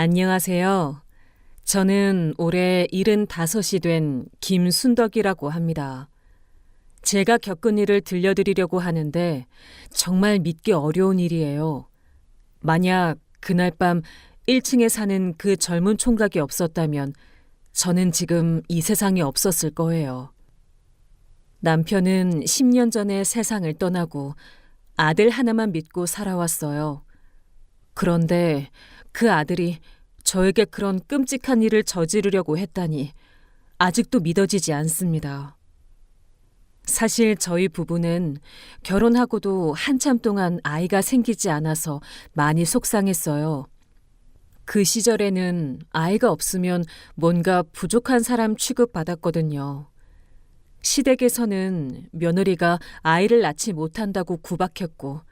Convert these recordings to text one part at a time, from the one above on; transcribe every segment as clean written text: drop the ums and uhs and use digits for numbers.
안녕하세요. 저는 올해 75이 된 김순덕이라고 합니다. 제가 겪은 일을 들려드리려고 하는데 정말 믿기 어려운 일이에요. 만약 그날 밤 1층에 사는 그 젊은 총각이 없었다면 저는 지금 이 세상에 없었을 거예요. 남편은 10년 전에 세상을 떠나고 아들 하나만 믿고 살아왔어요. 그런데 그 아들이 저에게 그런 끔찍한 일을 저지르려고 했다니 아직도 믿어지지 않습니다. 사실 저희 부부는 결혼하고도 한참 동안 아이가 생기지 않아서 많이 속상했어요. 그 시절에는 아이가 없으면 뭔가 부족한 사람 취급받았거든요. 시댁에서는 며느리가 아이를 낳지 못한다고 구박했고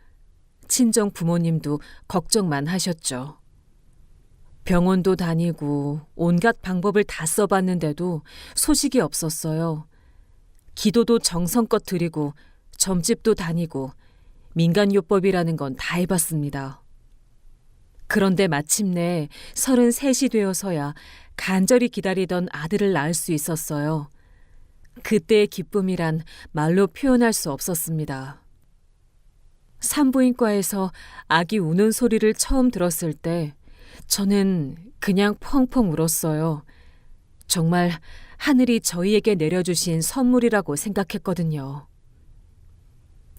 친정 부모님도 걱정만 하셨죠. 병원도 다니고 온갖 방법을 다 써봤는데도 소식이 없었어요. 기도도 정성껏 드리고 점집도 다니고 민간요법이라는 건 다 해봤습니다. 그런데 마침내 33이 되어서야 간절히 기다리던 아들을 낳을 수 있었어요. 그때의 기쁨이란 말로 표현할 수 없었습니다. 산부인과에서 아기 우는 소리를 처음 들었을 때 저는 그냥 펑펑 울었어요. 정말 하늘이 저희에게 내려주신 선물이라고 생각했거든요.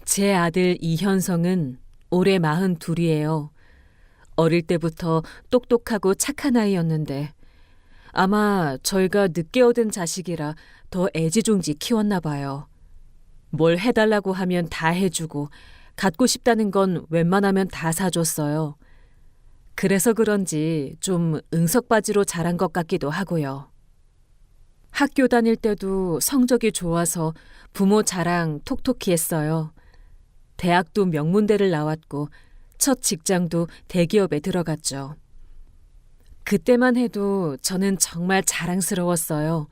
제 아들 이현성은 올해 42이에요. 어릴 때부터 똑똑하고 착한 아이였는데 아마 저희가 늦게 얻은 자식이라 더 애지중지 키웠나 봐요. 뭘 해달라고 하면 다 해주고 갖고 싶다는 건 웬만하면 다 사줬어요. 그래서 그런지 좀 응석바지로 자란 것 같기도 하고요. 학교 다닐 때도 성적이 좋아서 부모 자랑 톡톡히 했어요. 대학도 명문대를 나왔고 첫 직장도 대기업에 들어갔죠. 그때만 해도 저는 정말 자랑스러웠어요.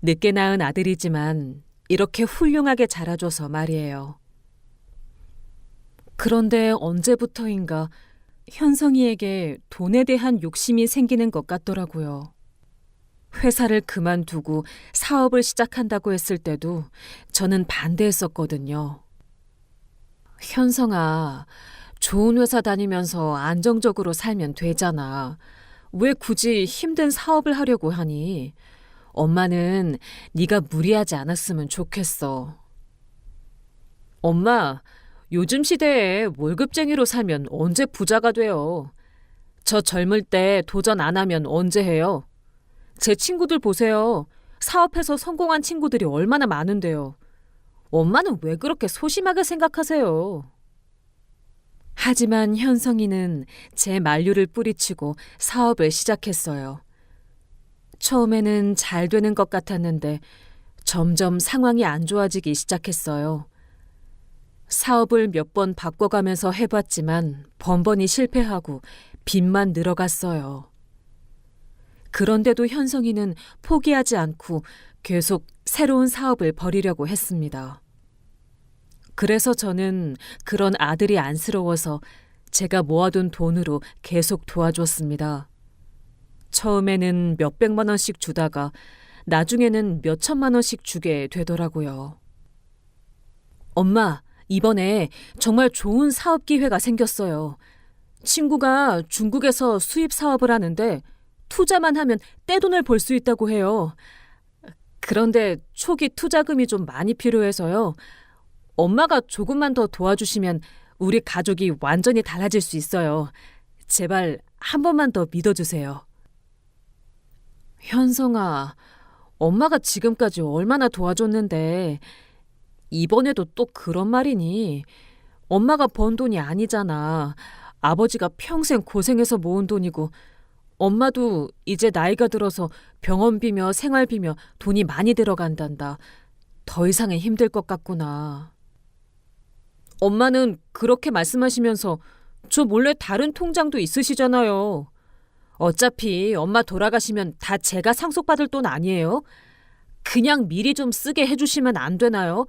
늦게 낳은 아들이지만 이렇게 훌륭하게 자라줘서 말이에요. 그런데 언제부터인가 현성이에게 돈에 대한 욕심이 생기는 것 같더라고요. 회사를 그만두고 사업을 시작한다고 했을 때도 저는 반대했었거든요. 현성아, 좋은 회사 다니면서 안정적으로 살면 되잖아. 왜 굳이 힘든 사업을 하려고 하니? 엄마는 네가 무리하지 않았으면 좋겠어. 엄마, 요즘 시대에 월급쟁이로 살면 언제 부자가 돼요? 저 젊을 때 도전 안 하면 언제 해요? 제 친구들 보세요. 사업해서 성공한 친구들이 얼마나 많은데요. 엄마는 왜 그렇게 소심하게 생각하세요? 하지만 현성이는 제 만류를 뿌리치고 사업을 시작했어요. 처음에는 잘 되는 것 같았는데 점점 상황이 안 좋아지기 시작했어요. 사업을 몇 번 바꿔가면서 해봤지만 번번이 실패하고 빚만 늘어갔어요. 그런데도 현성이는 포기하지 않고 계속 새로운 사업을 벌이려고 했습니다. 그래서 저는 그런 아들이 안쓰러워서 제가 모아둔 돈으로 계속 도와줬습니다. 처음에는 몇백만 원씩 주다가 나중에는 몇천만 원씩 주게 되더라고요. 엄마, 이번에 정말 좋은 사업 기회가 생겼어요. 친구가 중국에서 수입 사업을 하는데 투자만 하면 떼돈을 벌 수 있다고 해요. 그런데 초기 투자금이 좀 많이 필요해서요. 엄마가 조금만 더 도와주시면 우리 가족이 완전히 달라질 수 있어요. 제발 한 번만 더 믿어주세요. 현성아, 엄마가 지금까지 얼마나 도와줬는데 이번에도 또 그런 말이니? 엄마가 번 돈이 아니잖아. 아버지가 평생 고생해서 모은 돈이고 엄마도 이제 나이가 들어서 병원비며 생활비며 돈이 많이 들어간단다. 더 이상은 힘들 것 같구나. 엄마는 그렇게 말씀하시면서 저 몰래 다른 통장도 있으시잖아요. 어차피 엄마 돌아가시면 다 제가 상속받을 돈 아니에요? 그냥 미리 좀 쓰게 해주시면 안 되나요?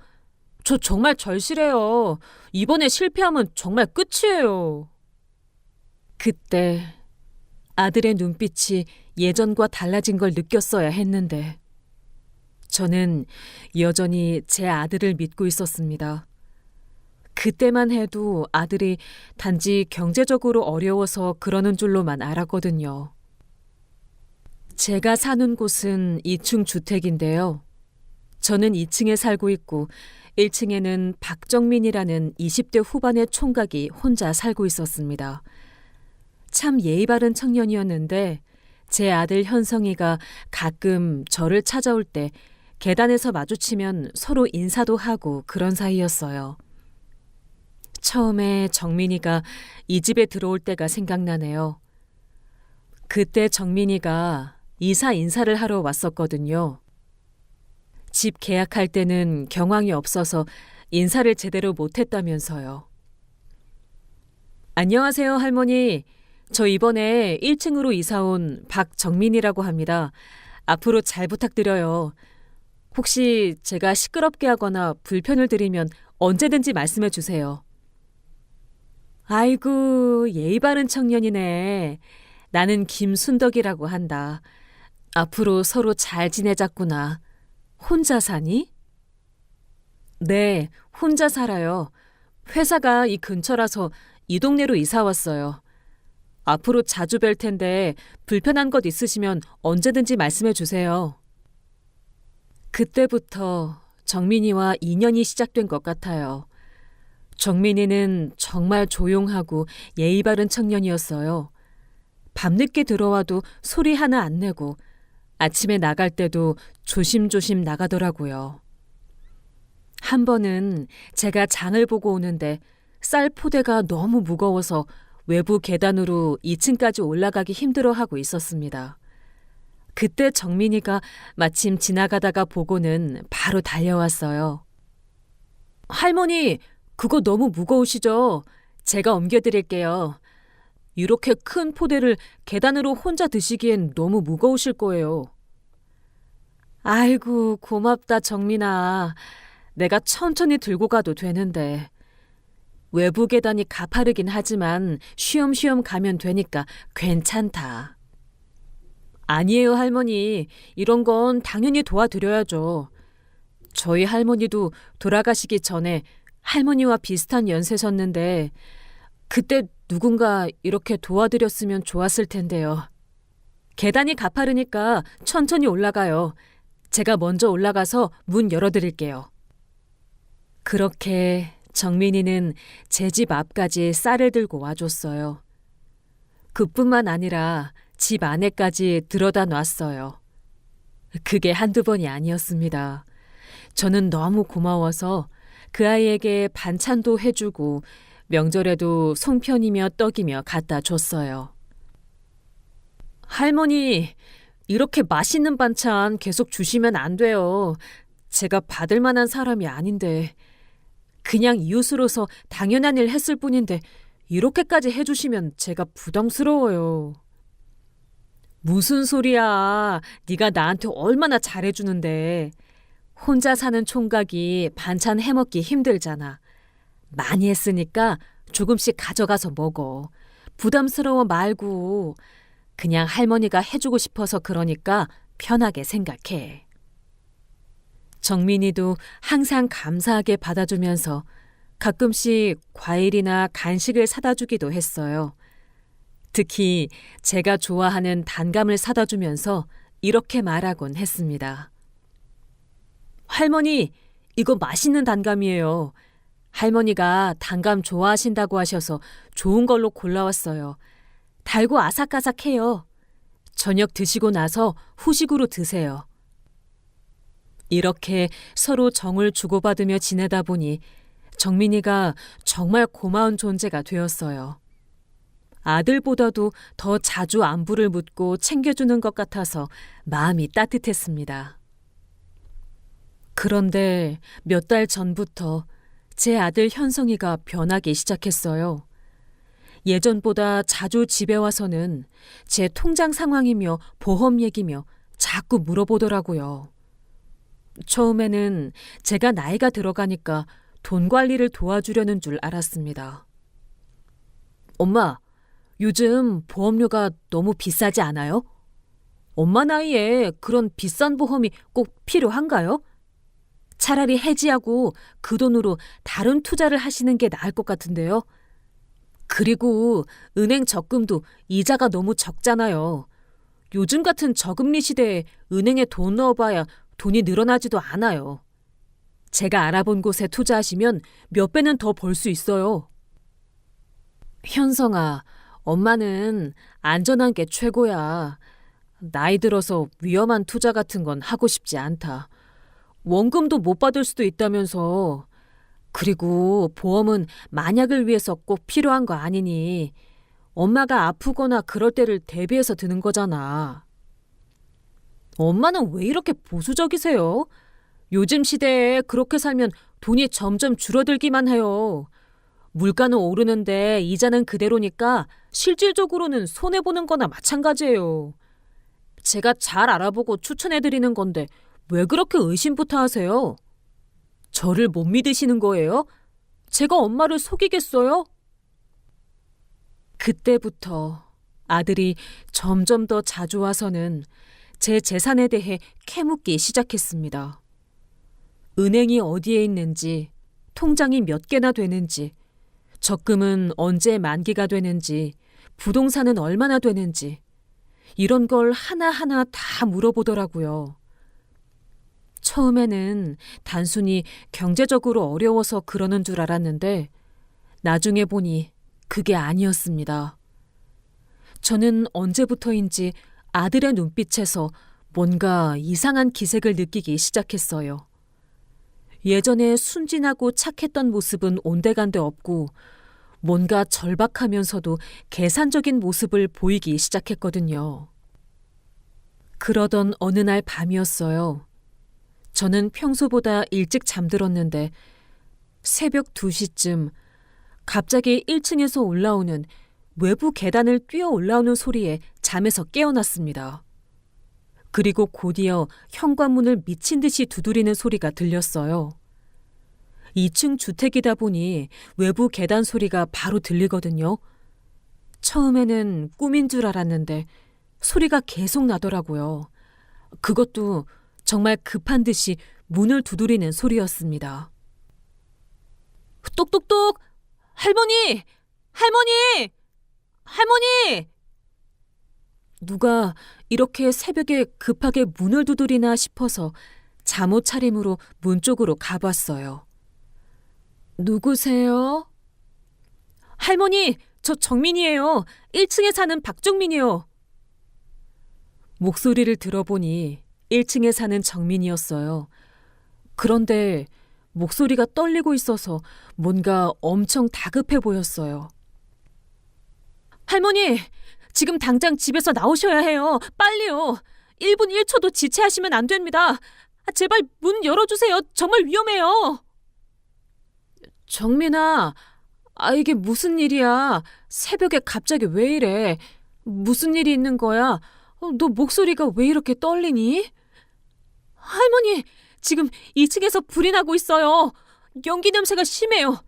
저 정말 절실해요. 이번에 실패하면 정말 끝이에요. 그때 아들의 눈빛이 예전과 달라진 걸 느꼈어야 했는데 저는 여전히 제 아들을 믿고 있었습니다. 그때만 해도 아들이 단지 경제적으로 어려워서 그러는 줄로만 알았거든요. 제가 사는 곳은 2층 주택인데요. 저는 2층에 살고 있고 1층에는 박정민이라는 20대 후반의 총각이 혼자 살고 있었습니다. 참 예의 바른 청년이었는데 제 아들 현성이가 가끔 저를 찾아올 때 계단에서 마주치면 서로 인사도 하고 그런 사이였어요. 처음에 정민이가 이 집에 들어올 때가 생각나네요. 그때 정민이가 이사 인사를 하러 왔었거든요. 집 계약할 때는 경황이 없어서 인사를 제대로 못했다면서요. 안녕하세요, 할머니. 저 이번에 1층으로 이사 온 박정민이라고 합니다. 앞으로 잘 부탁드려요. 혹시 제가 시끄럽게 하거나 불편을 드리면 언제든지 말씀해 주세요. 아이고, 예의 바른 청년이네. 나는 김순덕이라고 한다. 앞으로 서로 잘 지내자꾸나. 혼자 사니? 네, 혼자 살아요. 회사가 이 근처라서 이 동네로 이사 왔어요. 앞으로 자주 뵐 텐데 불편한 것 있으시면 언제든지 말씀해 주세요. 그때부터 정민이와 인연이 시작된 것 같아요. 정민이는 정말 조용하고 예의 바른 청년이었어요. 밤늦게 들어와도 소리 하나 안 내고 아침에 나갈 때도 조심조심 나가더라고요. 한 번은 제가 장을 보고 오는데 쌀 포대가 너무 무거워서 외부 계단으로 2층까지 올라가기 힘들어하고 있었습니다. 그때 정민이가 마침 지나가다가 보고는 바로 달려왔어요. 할머니, 그거 너무 무거우시죠? 제가 옮겨드릴게요. 이렇게 큰 포대를 계단으로 혼자 드시기엔 너무 무거우실 거예요. 아이고, 고맙다, 정민아. 내가 천천히 들고 가도 되는데. 외부 계단이 가파르긴 하지만 쉬엄쉬엄 가면 되니까 괜찮다. 아니에요, 할머니. 이런 건 당연히 도와드려야죠. 저희 할머니도 돌아가시기 전에 할머니와 비슷한 연세셨는데 그때 누군가 이렇게 도와드렸으면 좋았을 텐데요. 계단이 가파르니까 천천히 올라가요. 제가 먼저 올라가서 문 열어드릴게요. 그렇게 정민이는 제 집 앞까지 쌀을 들고 와줬어요. 그뿐만 아니라 집 안에까지 들여다 놨어요. 그게 한두 번이 아니었습니다. 저는 너무 고마워서 그 아이에게 반찬도 해주고 명절에도 송편이며 떡이며 갖다 줬어요. 할머니, 이렇게 맛있는 반찬 계속 주시면 안 돼요. 제가 받을 만한 사람이 아닌데. 그냥 이웃으로서 당연한 일 했을 뿐인데 이렇게까지 해주시면 제가 부담스러워요. 무슨 소리야. 네가 나한테 얼마나 잘해주는데. 혼자 사는 총각이 반찬 해먹기 힘들잖아. 많이 했으니까 조금씩 가져가서 먹어. 부담스러워 말고. 그냥 할머니가 해주고 싶어서 그러니까 편하게 생각해. 정민이도 항상 감사하게 받아주면서 가끔씩 과일이나 간식을 사다 주기도 했어요. 특히 제가 좋아하는 단감을 사다 주면서 이렇게 말하곤 했습니다. 할머니, 이거 맛있는 단감이에요. 할머니가 단감 좋아하신다고 하셔서 좋은 걸로 골라왔어요. 달고 아삭아삭해요. 저녁 드시고 나서 후식으로 드세요. 이렇게 서로 정을 주고받으며 지내다 보니 정민이가 정말 고마운 존재가 되었어요. 아들보다도 더 자주 안부를 묻고 챙겨주는 것 같아서 마음이 따뜻했습니다. 그런데 몇 달 전부터 제 아들 현성이가 변하기 시작했어요. 예전보다 자주 집에 와서는 제 통장 상황이며 보험 얘기며 자꾸 물어보더라고요. 처음에는 제가 나이가 들어가니까 돈 관리를 도와주려는 줄 알았습니다. 엄마, 요즘 보험료가 너무 비싸지 않아요? 엄마 나이에 그런 비싼 보험이 꼭 필요한가요? 차라리 해지하고 그 돈으로 다른 투자를 하시는 게 나을 것 같은데요. 그리고 은행 적금도 이자가 너무 적잖아요. 요즘 같은 저금리 시대에 은행에 돈 넣어봐야 돈이 늘어나지도 않아요. 제가 알아본 곳에 투자하시면 몇 배는 더 벌 수 있어요. 현성아, 엄마는 안전한 게 최고야. 나이 들어서 위험한 투자 같은 건 하고 싶지 않다. 원금도 못 받을 수도 있다면서. 그리고 보험은 만약을 위해서 꼭 필요한 거 아니니 엄마가 아프거나 그럴 때를 대비해서 드는 거잖아. 엄마는 왜 이렇게 보수적이세요? 요즘 시대에 그렇게 살면 돈이 점점 줄어들기만 해요. 물가는 오르는데 이자는 그대로니까 실질적으로는 손해보는 거나 마찬가지예요. 제가 잘 알아보고 추천해드리는 건데 왜 그렇게 의심부터 하세요? 저를 못 믿으시는 거예요? 제가 엄마를 속이겠어요? 그때부터 아들이 점점 더 자주 와서는 제 재산에 대해 캐묻기 시작했습니다. 은행이 어디에 있는지, 통장이 몇 개나 되는지, 적금은 언제 만기가 되는지, 부동산은 얼마나 되는지, 이런 걸 하나하나 다 물어보더라고요. 처음에는 단순히 경제적으로 어려워서 그러는 줄 알았는데 나중에 보니 그게 아니었습니다. 저는 언제부터인지 아들의 눈빛에서 뭔가 이상한 기색을 느끼기 시작했어요. 예전에 순진하고 착했던 모습은 온데간데 없고 뭔가 절박하면서도 계산적인 모습을 보이기 시작했거든요. 그러던 어느 날 밤이었어요. 저는 평소보다 일찍 잠들었는데 새벽 2시쯤 갑자기 1층에서 올라오는 외부 계단을 뛰어 올라오는 소리에 잠에서 깨어났습니다. 그리고 곧이어 현관문을 미친 듯이 두드리는 소리가 들렸어요. 2층 주택이다 보니 외부 계단 소리가 바로 들리거든요. 처음에는 꿈인 줄 알았는데 소리가 계속 나더라고요. 그것도 정말 급한 듯이 문을 두드리는 소리였습니다. 똑똑똑! 할머니! 할머니! 할머니! 누가 이렇게 새벽에 급하게 문을 두드리나 싶어서 잠옷 차림으로 문 쪽으로 가봤어요. 누구세요? 할머니, 저 정민이에요. 1층에 사는 박정민이요. 목소리를 들어보니 1층에 사는 정민이었어요. 그런데 목소리가 떨리고 있어서 뭔가 엄청 다급해 보였어요. 할머니, 지금 당장 집에서 나오셔야 해요. 빨리요. 1분 1초도 지체하시면 안 됩니다. 제발 문 열어주세요. 정말 위험해요. 정민아, 이게 무슨 일이야? 새벽에 갑자기 왜 이래? 무슨 일이 있는 거야? 너 목소리가 왜 이렇게 떨리니? 할머니, 지금 2층에서 불이 나고 있어요. 연기 냄새가 심해요.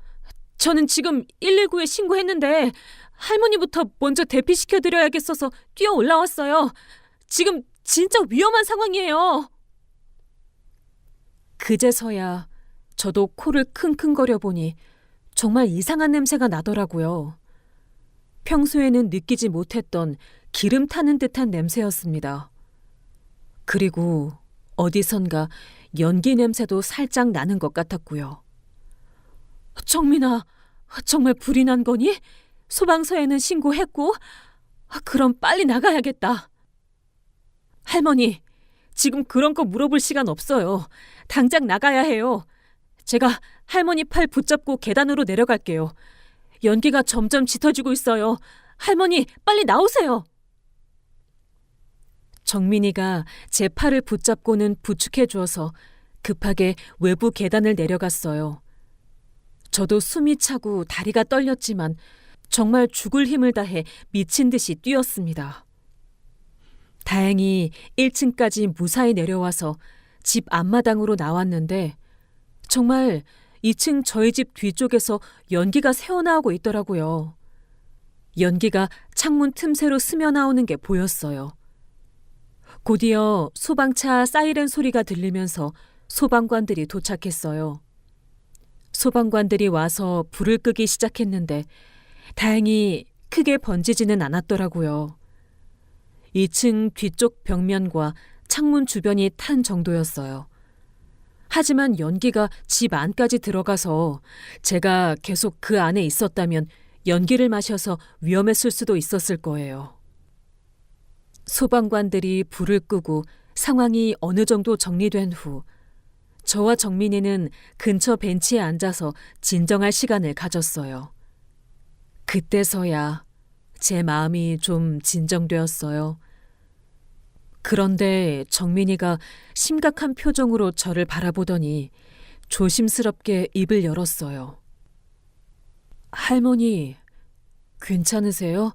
저는 지금 119에 신고했는데 할머니부터 먼저 대피시켜드려야겠어서 뛰어 올라왔어요. 지금 진짜 위험한 상황이에요. 그제서야 저도 코를 킁킁거려 보니 정말 이상한 냄새가 나더라고요. 평소에는 느끼지 못했던 기름 타는 듯한 냄새였습니다. 그리고 어디선가 연기 냄새도 살짝 나는 것 같았고요. 정민아, 정말 불이 난 거니? 소방서에는 신고했고? 그럼 빨리 나가야겠다. 할머니, 지금 그런 거 물어볼 시간 없어요. 당장 나가야 해요. 제가 할머니 팔 붙잡고 계단으로 내려갈게요. 연기가 점점 짙어지고 있어요. 할머니, 빨리 나오세요. 정민이가 제 팔을 붙잡고는 부축해 주어서 급하게 외부 계단을 내려갔어요. 저도 숨이 차고 다리가 떨렸지만 정말 죽을 힘을 다해 미친 듯이 뛰었습니다. 다행히 1층까지 무사히 내려와서 집 앞마당으로 나왔는데 정말 2층 저희 집 뒤쪽에서 연기가 새어나오고 있더라고요. 연기가 창문 틈새로 스며나오는 게 보였어요. 곧이어 소방차 사이렌 소리가 들리면서 소방관들이 도착했어요. 소방관들이 와서 불을 끄기 시작했는데 다행히 크게 번지지는 않았더라고요. 2층 뒤쪽 벽면과 창문 주변이 탄 정도였어요. 하지만 연기가 집 안까지 들어가서 제가 계속 그 안에 있었다면 연기를 마셔서 위험했을 수도 있었을 거예요. 소방관들이 불을 끄고 상황이 어느 정도 정리된 후 저와 정민이는 근처 벤치에 앉아서 진정할 시간을 가졌어요. 그때서야 제 마음이 좀 진정되었어요. 그런데 정민이가 심각한 표정으로 저를 바라보더니 조심스럽게 입을 열었어요. 할머니, 괜찮으세요?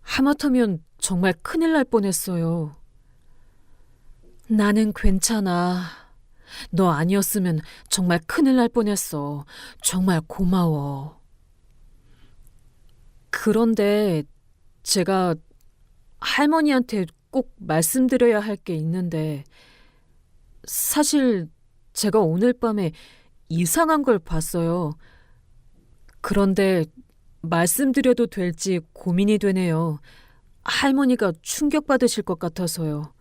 하마터면 정말 큰일 날 뻔했어요. 나는 괜찮아. 너 아니었으면 정말 큰일 날 뻔했어. 정말 고마워. 그런데 제가 할머니한테 꼭 말씀드려야 할 게 있는데 사실 제가 오늘 밤에 이상한 걸 봤어요. 그런데 말씀드려도 될지 고민이 되네요. 할머니가 충격받으실 것 같아서요.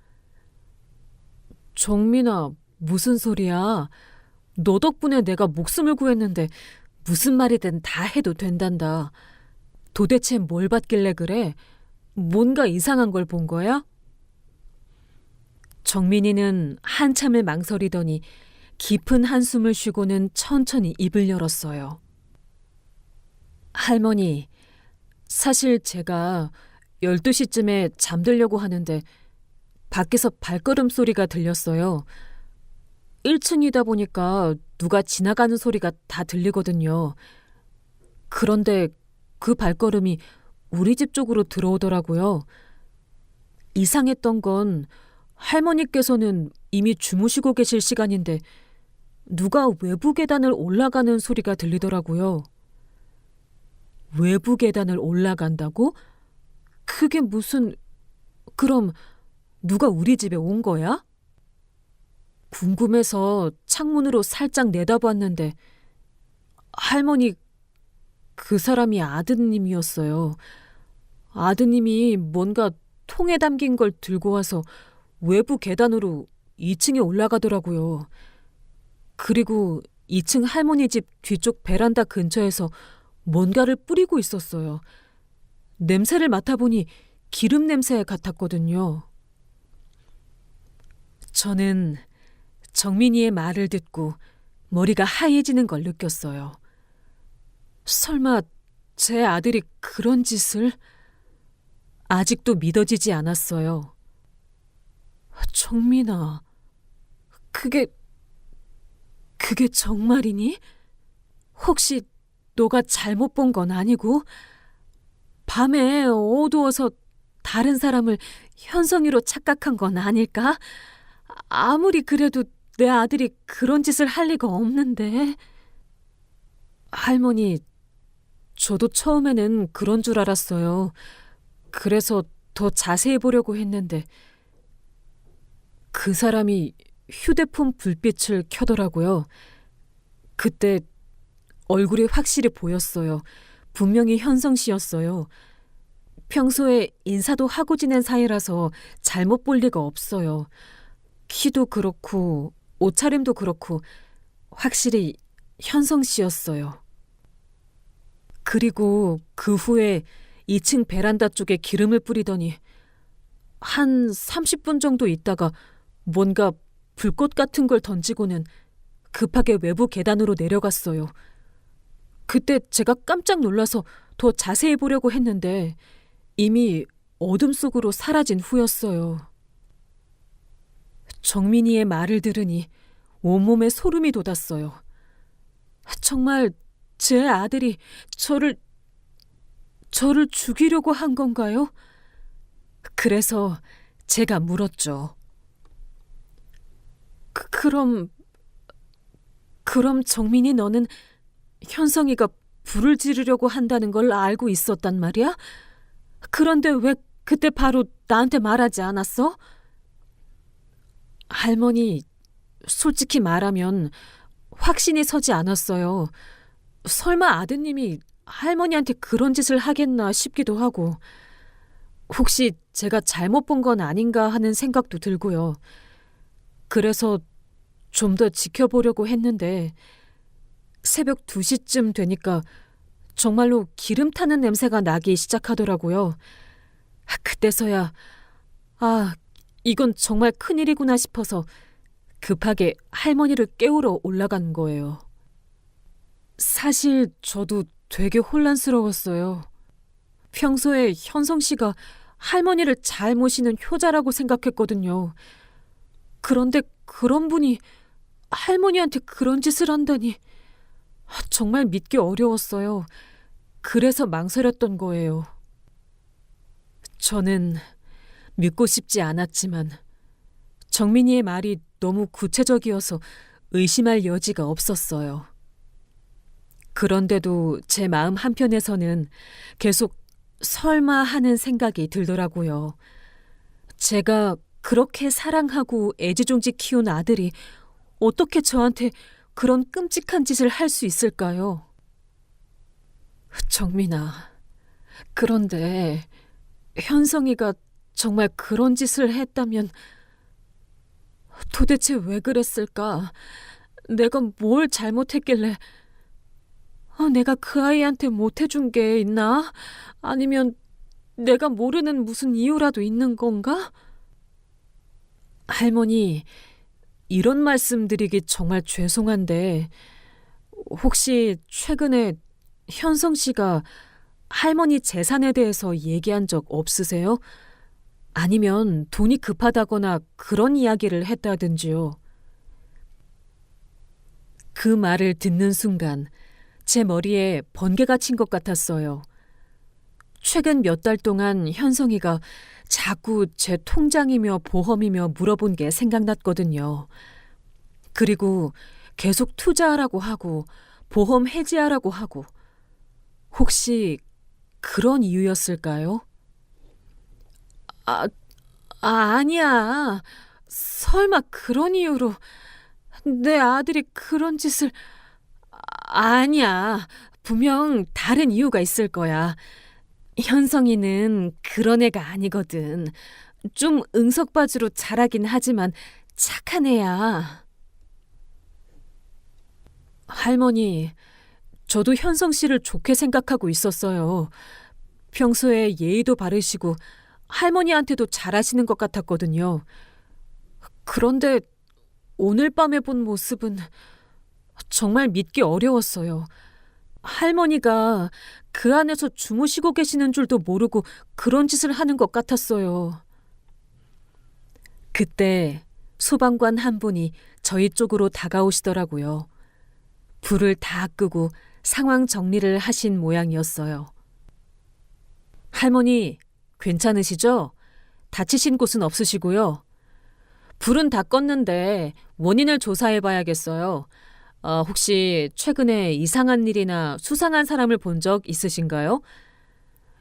정민아, 무슨 소리야? 너 덕분에 내가 목숨을 구했는데 무슨 말이든 다 해도 된단다. 도대체 뭘 봤길래 그래? 뭔가 이상한 걸 본 거야? 정민이는 한참을 망설이더니 깊은 한숨을 쉬고는 천천히 입을 열었어요. 할머니, 사실 제가 12시쯤에 잠들려고 하는데 밖에서 발걸음 소리가 들렸어요. 1층이다 보니까 누가 지나가는 소리가 다 들리거든요. 그런데 그 발걸음이 우리 집 쪽으로 들어오더라고요. 이상했던 건 할머니께서는 이미 주무시고 계실 시간인데 누가 외부 계단을 올라가는 소리가 들리더라고요. 외부 계단을 올라간다고? 그게 무슨... 그럼 누가 우리 집에 온 거야? 궁금해서 창문으로 살짝 내다봤는데 할머니, 그 사람이 아드님이었어요. 아드님이 뭔가 통에 담긴 걸 들고 와서 외부 계단으로 2층에 올라가더라고요. 그리고 2층 할머니 집 뒤쪽 베란다 근처에서 뭔가를 뿌리고 있었어요. 냄새를 맡아보니 기름 냄새 같았거든요. 저는 정민이의 말을 듣고 머리가 하얘지는 걸 느꼈어요. 설마 제 아들이 그런 짓을? 아직도 믿어지지 않았어요. 정민아, 그게 정말이니? 혹시 너가 잘못 본 건 아니고? 밤에 어두워서 다른 사람을 현성이로 착각한 건 아닐까? 아무리 그래도 내 아들이 그런 짓을 할 리가 없는데. 할머니, 저도 처음에는 그런 줄 알았어요. 그래서 더 자세히 보려고 했는데 그 사람이 휴대폰 불빛을 켜더라고요. 그때 얼굴이 확실히 보였어요. 분명히 현성 씨였어요. 평소에 인사도 하고 지낸 사이라서 잘못 볼 리가 없어요. 키도 그렇고 옷차림도 그렇고 확실히 현성 씨였어요. 그리고 그 후에 2층 베란다 쪽에 기름을 뿌리더니 한 30분 정도 있다가 뭔가 불꽃 같은 걸 던지고는 급하게 외부 계단으로 내려갔어요. 그때 제가 깜짝 놀라서 더 자세히 보려고 했는데 이미 어둠 속으로 사라진 후였어요. 정민이의 말을 들으니 온몸에 소름이 돋았어요. 정말 제 아들이 저를 죽이려고 한 건가요? 그래서 제가 물었죠. 그럼 정민이 너는 현성이가 불을 지르려고 한다는 걸 알고 있었단 말이야? 그런데 왜 그때 바로 나한테 말하지 않았어? 할머니, 솔직히 말하면 확신이 서지 않았어요. 설마 아드님이 할머니한테 그런 짓을 하겠나 싶기도 하고, 혹시 제가 잘못 본 건 아닌가 하는 생각도 들고요. 그래서 좀 더 지켜보려고 했는데 새벽 2시쯤 되니까 정말로 기름 타는 냄새가 나기 시작하더라고요. 그때서야 이건 정말 큰일이구나 싶어서 급하게 할머니를 깨우러 올라간 거예요. 사실 저도 되게 혼란스러웠어요. 평소에 현성 씨가 할머니를 잘 모시는 효자라고 생각했거든요. 그런데 그런 분이 할머니한테 그런 짓을 한다니 정말 믿기 어려웠어요. 그래서 망설였던 거예요. 저는 믿고 싶지 않았지만 정민이의 말이 너무 구체적이어서 의심할 여지가 없었어요. 그런데도 제 마음 한편에서는 계속 설마 하는 생각이 들더라고요. 제가 그렇게 사랑하고 애지중지 키운 아들이 어떻게 저한테 그런 끔찍한 짓을 할 수 있을까요? 정민아, 그런데 현성이가 정말 그런 짓을 했다면 도대체 왜 그랬을까? 내가 뭘 잘못했길래 내가 그 아이한테 못해준 게 있나? 아니면 내가 모르는 무슨 이유라도 있는 건가? 할머니, 이런 말씀 드리기 정말 죄송한데 혹시 최근에 현성 씨가 할머니 재산에 대해서 얘기한 적 없으세요? 아니면 돈이 급하다거나 그런 이야기를 했다든지요. 그 말을 듣는 순간 제 머리에 번개가 친 것 같았어요. 최근 몇 달 동안 현성이가 자꾸 제 통장이며 보험이며 물어본 게 생각났거든요. 그리고 계속 투자하라고 하고 보험 해지하라고 하고 혹시 그런 이유였을까요? 아니야. 설마 그런 이유로 내 아들이 그런 짓을... 아니야. 분명 다른 이유가 있을 거야. 현성이는 그런 애가 아니거든. 좀 응석바지로 자라긴 하지만 착한 애야. 할머니, 저도 현성 씨를 좋게 생각하고 있었어요. 평소에 예의도 바르시고 할머니한테도 잘하시는 것 같았거든요. 그런데 오늘 밤에 본 모습은 정말 믿기 어려웠어요. 할머니가 그 안에서 주무시고 계시는 줄도 모르고 그런 짓을 하는 것 같았어요. 그때 소방관 한 분이 저희 쪽으로 다가오시더라고요. 불을 다 끄고 상황 정리를 하신 모양이었어요. 할머니, 괜찮으시죠? 다치신 곳은 없으시고요. 불은 다 껐는데 원인을 조사해 봐야겠어요. 혹시 최근에 이상한 일이나 수상한 사람을 본 적 있으신가요?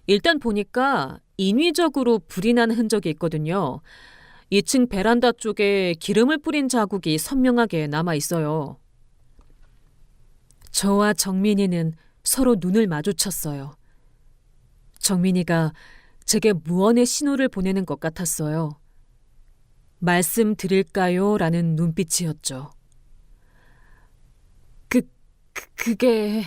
일단 보니까 인위적으로 불이 난 흔적이 있거든요. 2층 베란다 쪽에 기름을 뿌린 자국이 선명하게 남아 있어요. 저와 정민이는 서로 눈을 마주쳤어요. 정민이가 제게 무언의 신호를 보내는 것 같았어요. 말씀드릴까요? 라는 눈빛이었죠. 그게...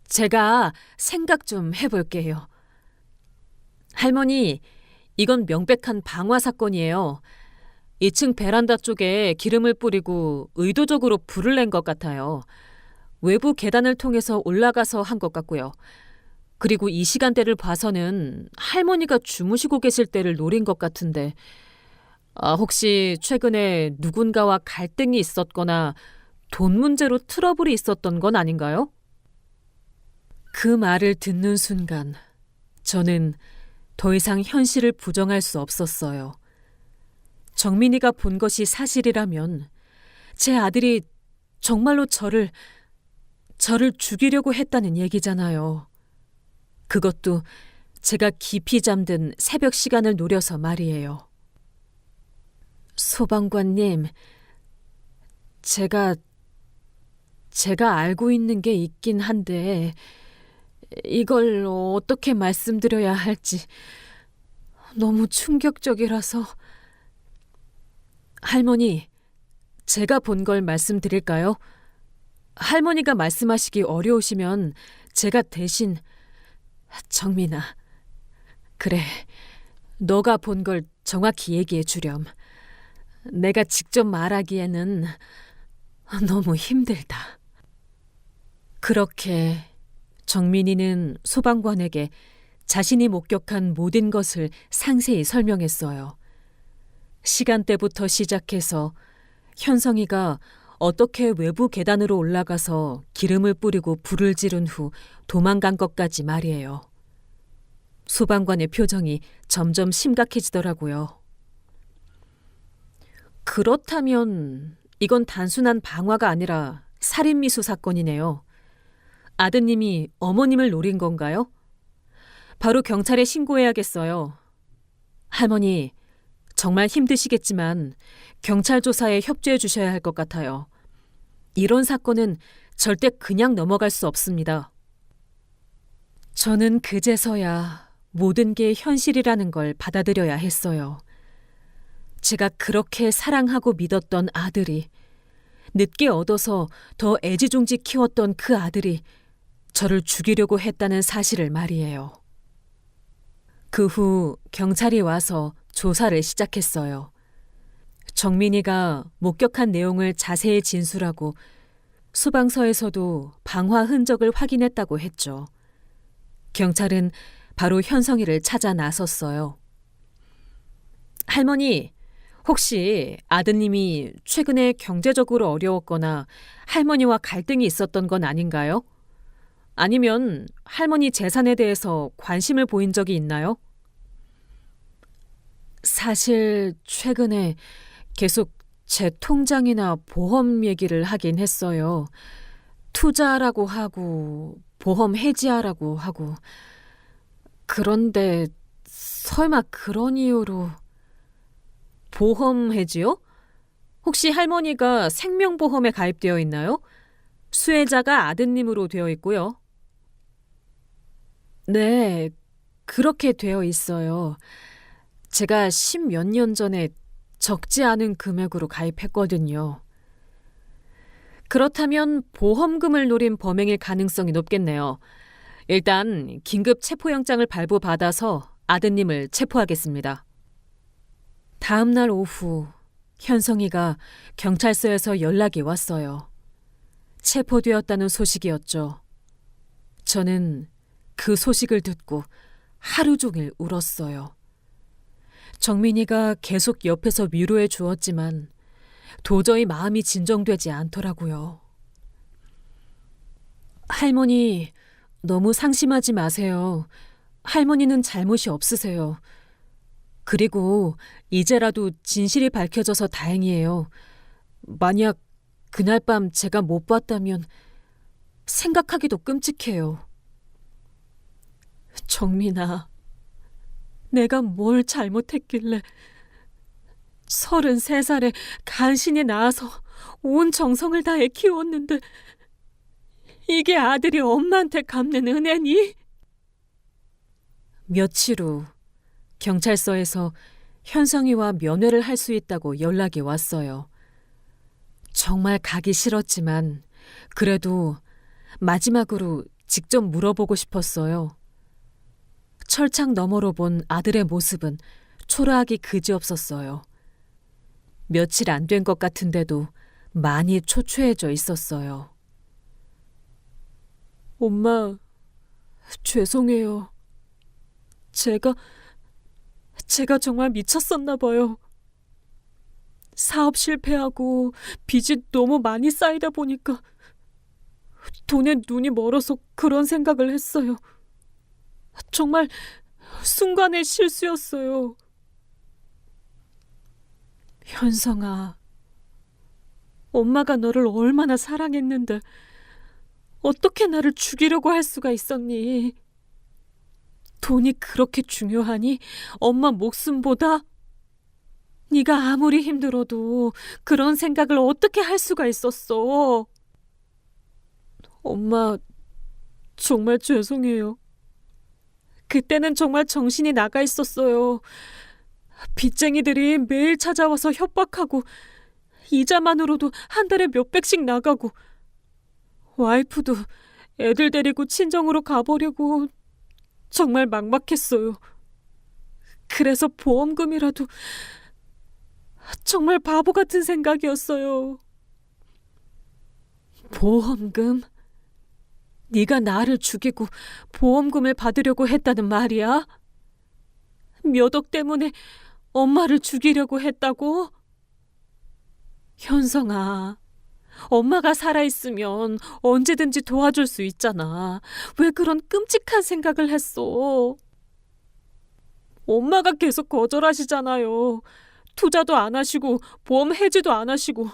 제가 생각 좀 해볼게요. 할머니, 이건 명백한 방화 사건이에요. 2층 베란다 쪽에 기름을 뿌리고 의도적으로 불을 낸 것 같아요. 외부 계단을 통해서 올라가서 한 것 같고요. 그리고 이 시간대를 봐서는 할머니가 주무시고 계실 때를 노린 것 같은데 혹시 최근에 누군가와 갈등이 있었거나 돈 문제로 트러블이 있었던 건 아닌가요? 그 말을 듣는 순간 저는 더 이상 현실을 부정할 수 없었어요. 정민이가 본 것이 사실이라면 제 아들이 정말로 저를... 저를 죽이려고 했다는 얘기잖아요. 그것도 제가 깊이 잠든 새벽 시간을 노려서 말이에요. 소방관님, 제가 알고 있는 게 있긴 한데 이걸 어떻게 말씀드려야 할지 너무 충격적이라서. 할머니, 제가 본 걸 말씀드릴까요? 할머니가 말씀하시기 어려우시면 제가 대신. 정민아, 그래, 너가 본 걸 정확히 얘기해 주렴. 내가 직접 말하기에는 너무 힘들다. 그렇게 정민이는 소방관에게 자신이 목격한 모든 것을 상세히 설명했어요. 시간대부터 시작해서 현성이가 어떻게 외부 계단으로 올라가서 기름을 뿌리고 불을 지른 후 도망간 것까지 말이에요. 소방관의 표정이 점점 심각해지더라고요. 그렇다면 이건 단순한 방화가 아니라 살인미수 사건이네요. 아드님이 어머님을 노린 건가요? 바로 경찰에 신고해야겠어요. 할머니, 정말 힘드시겠지만 경찰 조사에 협조해 주셔야 할 것 같아요. 이런 사건은 절대 그냥 넘어갈 수 없습니다. 저는 그제서야 모든 게 현실이라는 걸 받아들여야 했어요. 제가 그렇게 사랑하고 믿었던 아들이, 늦게 얻어서 더 애지중지 키웠던 그 아들이 저를 죽이려고 했다는 사실을 말이에요. 그 후 경찰이 와서 조사를 시작했어요. 정민이가 목격한 내용을 자세히 진술하고 소방서에서도 방화 흔적을 확인했다고 했죠. 경찰은 바로 현성이를 찾아 나섰어요. 할머니, 혹시 아드님이 최근에 경제적으로 어려웠거나 할머니와 갈등이 있었던 건 아닌가요? 아니면 할머니 재산에 대해서 관심을 보인 적이 있나요? 사실 최근에 계속 제 통장이나 보험 얘기를 하긴 했어요. 투자하라고 하고 보험 해지하라고 하고. 그런데 설마 그런 이유로. 보험 해지요? 혹시 할머니가 생명보험에 가입되어 있나요? 수혜자가 아드님으로 되어 있고요. 네, 그렇게 되어 있어요. 제가 10몇 년 전에 적지 않은 금액으로 가입했거든요. 그렇다면 보험금을 노린 범행일 가능성이 높겠네요. 일단 긴급 체포영장을 발부받아서 아드님을 체포하겠습니다. 다음 날 오후 현성이가 경찰서에서 연락이 왔어요. 체포되었다는 소식이었죠. 저는 그 소식을 듣고 하루 종일 울었어요. 정민이가 계속 옆에서 위로해 주었지만 도저히 마음이 진정되지 않더라고요. 할머니, 너무 상심하지 마세요. 할머니는 잘못이 없으세요. 그리고 이제라도 진실이 밝혀져서 다행이에요. 만약 그날 밤 제가 못 봤다면 생각하기도 끔찍해요. 정민아, 내가 뭘 잘못했길래 33살에 간신히 낳아서 온 정성을 다해 키웠는데 이게 아들이 엄마한테 갚는 은혜니? 며칠 후 경찰서에서 현성이와 면회를 할 수 있다고 연락이 왔어요. 정말 가기 싫었지만 그래도 마지막으로 직접 물어보고 싶었어요. 철창 너머로 본 아들의 모습은 초라하기 그지없었어요. 며칠 안 된 것 같은데도 많이 초췌해져 있었어요. 엄마, 죄송해요. 제가 정말 미쳤었나 봐요. 사업 실패하고 빚이 너무 많이 쌓이다 보니까 돈에 눈이 멀어서 그런 생각을 했어요. 정말 순간의 실수였어요. 현성아, 엄마가 너를 얼마나 사랑했는데 어떻게 나를 죽이려고 할 수가 있었니? 돈이 그렇게 중요하니? 엄마 목숨보다? 네가 아무리 힘들어도 그런 생각을 어떻게 할 수가 있었어? 엄마, 정말 죄송해요. 그때는 정말 정신이 나가 있었어요. 빚쟁이들이 매일 찾아와서 협박하고 이자만으로도 한 달에 몇백씩 나가고 와이프도 애들 데리고 친정으로 가보려고 정말 막막했어요. 그래서 보험금이라도 정말 바보 같은 생각이었어요. 보험금? 네가 나를 죽이고 보험금을 받으려고 했다는 말이야? 몇 억 때문에 엄마를 죽이려고 했다고? 현성아, 엄마가 살아있으면 언제든지 도와줄 수 있잖아. 왜 그런 끔찍한 생각을 했어? 엄마가 계속 거절하시잖아요. 투자도 안 하시고 보험 해지도 안 하시고.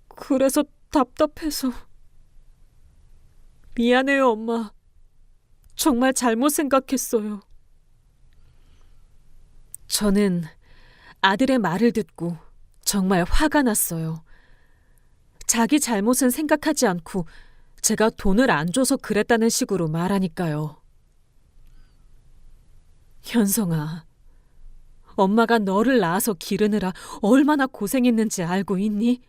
그래서 답답해서. 미안해요, 엄마. 정말 잘못 생각했어요. 저는 아들의 말을 듣고 정말 화가 났어요. 자기 잘못은 생각하지 않고 제가 돈을 안 줘서 그랬다는 식으로 말하니까요. 현성아, 엄마가 너를 낳아서 기르느라 얼마나 고생했는지 알고 있니?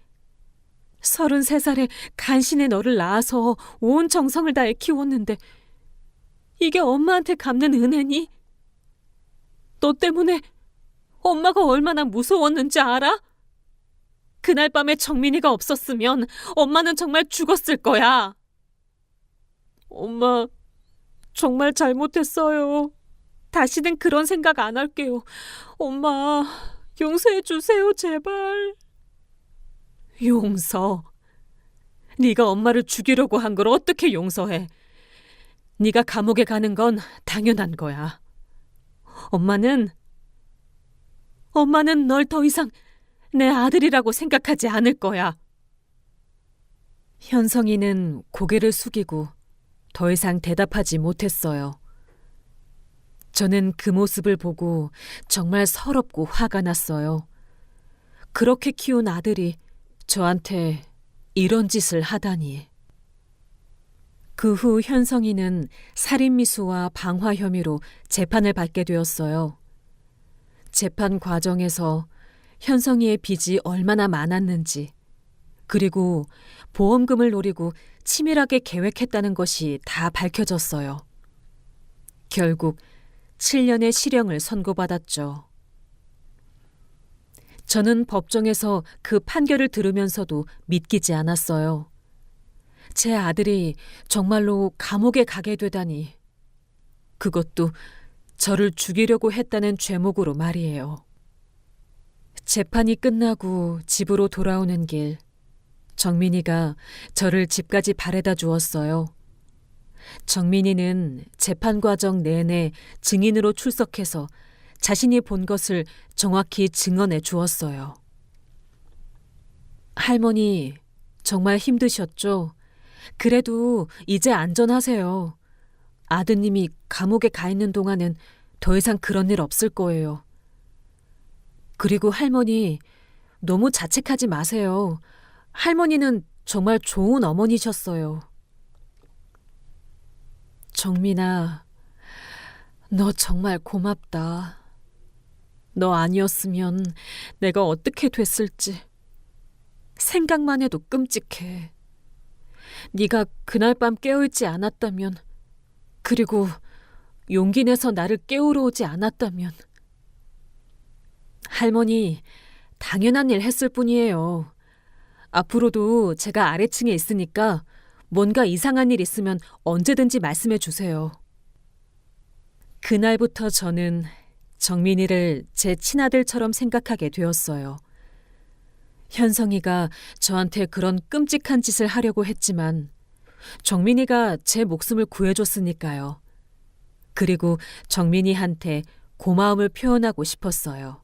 33살에 간신히 너를 낳아서 온 정성을 다해 키웠는데 이게 엄마한테 갚는 은혜니? 너 때문에 엄마가 얼마나 무서웠는지 알아? 그날 밤에 정민이가 없었으면 엄마는 정말 죽었을 거야. 엄마, 정말 잘못했어요. 다시는 그런 생각 안 할게요. 엄마, 용서해 주세요, 제발. 용서? 네가 엄마를 죽이려고 한 걸 어떻게 용서해? 네가 감옥에 가는 건 당연한 거야. 엄마는 널 더 이상 내 아들이라고 생각하지 않을 거야. 현성이는 고개를 숙이고 더 이상 대답하지 못했어요. 저는 그 모습을 보고 정말 서럽고 화가 났어요. 그렇게 키운 아들이 저한테 이런 짓을 하다니. 그 후 현성이는 살인미수와 방화 혐의로 재판을 받게 되었어요. 재판 과정에서 현성이의 빚이 얼마나 많았는지, 그리고 보험금을 노리고 치밀하게 계획했다는 것이 다 밝혀졌어요. 결국 7년의 실형을 선고받았죠. 저는 법정에서 그 판결을 들으면서도 믿기지 않았어요. 제 아들이 정말로 감옥에 가게 되다니. 그것도 저를 죽이려고 했다는 죄목으로 말이에요. 재판이 끝나고 집으로 돌아오는 길, 정민이가 저를 집까지 바래다 주었어요. 정민이는 재판 과정 내내 증인으로 출석해서 자신이 본 것을 정확히 증언해 주었어요. 할머니, 정말 힘드셨죠? 그래도 이제 안전하세요. 아드님이 감옥에 가 있는 동안은 더 이상 그런 일 없을 거예요. 그리고 할머니, 너무 자책하지 마세요. 할머니는 정말 좋은 어머니셨어요. 정민아, 너 정말 고맙다. 너 아니었으면 내가 어떻게 됐을지 생각만 해도 끔찍해. 네가 그날 밤 깨어있지 않았다면, 그리고 용기 내서 나를 깨우러 오지 않았다면. 할머니, 당연한 일 했을 뿐이에요. 앞으로도 제가 아래층에 있으니까 뭔가 이상한 일 있으면 언제든지 말씀해 주세요. 그날부터 저는 정민이를 제 친아들처럼 생각하게 되었어요. 현성이가 저한테 그런 끔찍한 짓을 하려고 했지만 정민이가 제 목숨을 구해줬으니까요. 그리고 정민이한테 고마움을 표현하고 싶었어요.